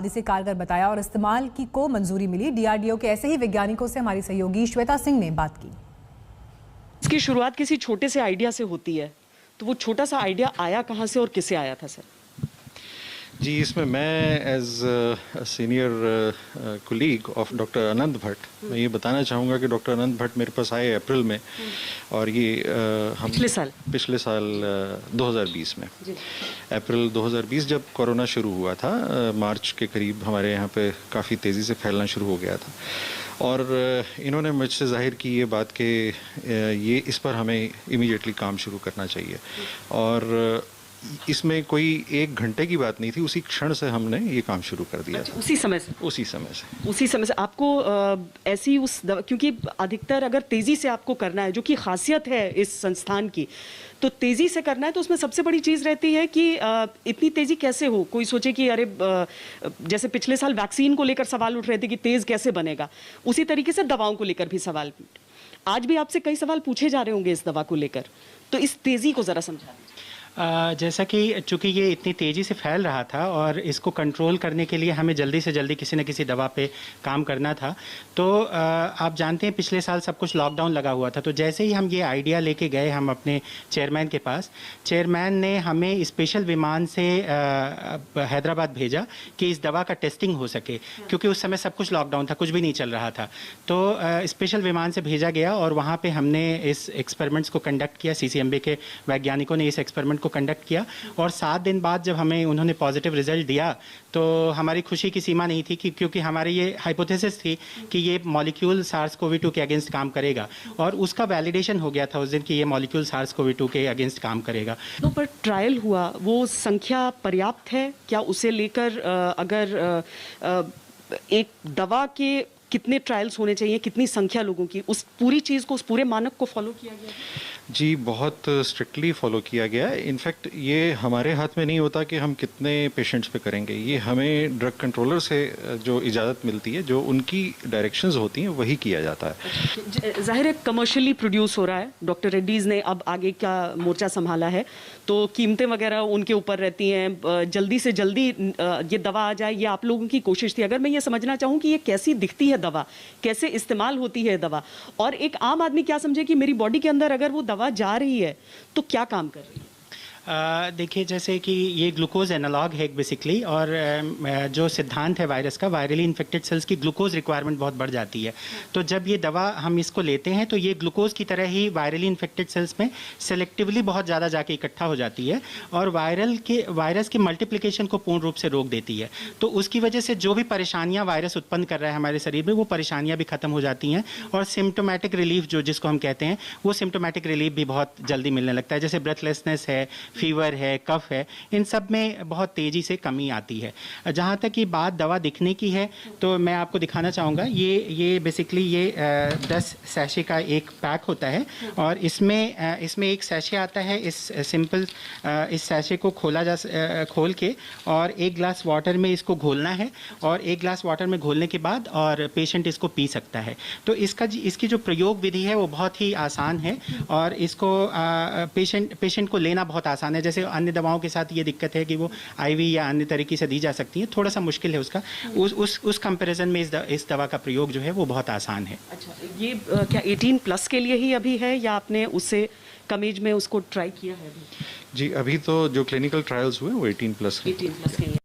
से कारगर बताया और इस्तेमाल की को मंजूरी मिली। डीआरडीओ के ऐसे ही वैज्ञानिकों से हमारी सहयोगी श्वेता सिंह ने बात की। इसकी शुरुआत किसी छोटे से आइडिया से होती है, तो वो छोटा सा आइडिया आया कहाँ से और किससे आया था सर? जी, इसमें मैं as senior colleague of doctor Anant Bhatt मैं ये बताना चाहूँगा कि डॉक्टर अनंत भट्ट मेरे पास आए अप्रैल में, और ये हम पिछले साल 2020 में अप्रैल 2020 जब कोरोना शुरू हुआ था, मार्च के करीब हमारे यहाँ पे काफ़ी तेज़ी से फैलना शुरू हो गया था, और इन्होंने मुझसे जाहिर की ये बात कि ये इस पर हमें इमीडिएटली काम शुरू करना चाहिए। और इसमें कोई एक घंटे की बात नहीं थी, उसी क्षण से हमने ये काम शुरू कर दिया। अच्छा, उसी समय से आपको ऐसी उस दवा, क्योंकि अधिकतर अगर तेजी से आपको करना है, जो कि खासियत है इस संस्थान की, तो तेजी से करना है तो उसमें सबसे बड़ी चीज रहती है कि इतनी तेजी कैसे हो। कोई सोचे कि अरे जैसे पिछले साल वैक्सीन को लेकर सवाल उठ रहे थे कि तेज कैसे बनेगा, उसी तरीके से दवाओं को लेकर भी सवाल, आज भी आपसे कई सवाल पूछे जा रहे होंगे इस दवा को लेकर, तो इस तेजी को जरा समझा दीजिए। जैसा कि चूंकि ये इतनी तेज़ी से फैल रहा था और इसको कंट्रोल करने के लिए हमें जल्दी से जल्दी किसी न किसी दवा पे काम करना था, तो आप जानते हैं पिछले साल सब कुछ लॉकडाउन लगा हुआ था। तो जैसे ही हम ये आइडिया लेके गए हम अपने चेयरमैन के पास, चेयरमैन ने हमें स्पेशल विमान से हैदराबाद भेजा कि इस दवा का टेस्टिंग हो सके, क्योंकि उस समय सब कुछ लॉकडाउन था, कुछ भी नहीं चल रहा था। तो स्पेशल विमान से भेजा गया और वहाँ पर हमने इस एक्सपेरिमेंट्स को कंडक्ट किया। CCMB के वैज्ञानिकों ने इस एक्सपेरिमेंट को कंडक्ट किया, और 7 दिन बाद जब हमें उन्होंने पॉजिटिव रिजल्ट दिया तो हमारी खुशी की सीमा नहीं थी, क्योंकि हमारी ये हाइपोथेसिस थी कि ये मॉलिक्यूल SARS-CoV-2 के अगेंस्ट काम करेगा, और उसका वैलिडेशन हो गया था उस दिन कि ये मॉलिक्यूल SARS-CoV-2 के अगेंस्ट काम करेगा। तो पर ट्रायल हुआ, वो संख्या पर्याप्त है क्या? उसे लेकर अगर एक दवा के कितने ट्रायल्स होने चाहिए, कितनी संख्या लोगों की, उस पूरी चीज़ को, उस पूरे मानक को फॉलो किया गया? जी, बहुत स्ट्रिक्टली फॉलो किया गया है। इनफैक्ट ये हमारे हाथ में नहीं होता कि हम कितने पेशेंट्स पे करेंगे, ये हमें ड्रग कंट्रोलर से जो इजाज़त मिलती है, जो उनकी डायरेक्शंस होती हैं, वही किया जाता है। जाहिर है कमर्शियली प्रोड्यूस हो रहा है, डॉक्टर रेड्डीज़ ने अब आगे का मोर्चा संभाला है, तो कीमतें वगैरह उनके ऊपर रहती हैं, जल्दी से जल्दी ये दवा आ जाए, ये आप लोगों की कोशिश थी। अगर मैं ये समझना चाहूँ कि ये कैसी दिखती है दवा, कैसे इस्तेमाल होती है दवा, और एक आम आदमी क्या समझे कि मेरी बॉडी के अंदर अगर वो दवा जा रही है तो क्या काम कर रही है? देखिए, जैसे कि ये ग्लूकोज एनालॉग है बेसिकली, और जो सिद्धांत है वायरस का, वायरली इन्फेक्टेड सेल्स की ग्लूकोज रिक्वायरमेंट बहुत बढ़ जाती है। तो जब ये दवा हम इसको लेते हैं तो ये ग्लूकोज की तरह ही वायरली इन्फेक्टेड सेल्स में सेलेक्टिवली बहुत ज़्यादा जाके इकट्ठा हो जाती है, और वायरस के मल्टीप्लिकेशन को पूर्ण रूप से रोक देती है। तो उसकी वजह से जो भी परेशानियाँ वायरस उत्पन्न कर रहा है हमारे शरीर में, वो परेशानियाँ भी खत्म हो जाती हैं, और सिम्टोमेटिक रिलीफ जिसको हम कहते हैं, वो सिम्टोमेटिक रिलीफ भी बहुत जल्दी मिलने लगता है। जैसे ब्रेथलेसनेस है, फीवर है, कफ है, इन सब में बहुत तेज़ी से कमी आती है। जहाँ तक कि बात दवा दिखने की है, तो मैं आपको दिखाना चाहूँगा, ये बेसिकली ये 10 सैशे का एक पैक होता है, और इसमें एक सैशे आता है। इस सैशे को खोल के और 1 ग्लास वाटर में इसको घोलना है, और 1 ग्लास वाटर में घोलने के बाद और पेशेंट इसको पी सकता है। तो इसकी जो प्रयोग विधि है वो बहुत ही आसान है, और इसको पेशेंट को लेना बहुत आसान है। जैसे अन्य दवाओं के साथ ये दिक्कत है कि वो IV या अन्य तरीके से दी जा सकती है, थोड़ा सा मुश्किल है उसका। उस कंपैरिजन में इस दवा का प्रयोग जो है वो बहुत आसान है। अच्छा, ये क्या 18+ के लिए ही अभी है, या आपने उससे कम एज में उसको ट्राई किया है अभी? जी, अभी तो जो क्लिनिकल ट्रायल्स हुए वो 18+ के लिए।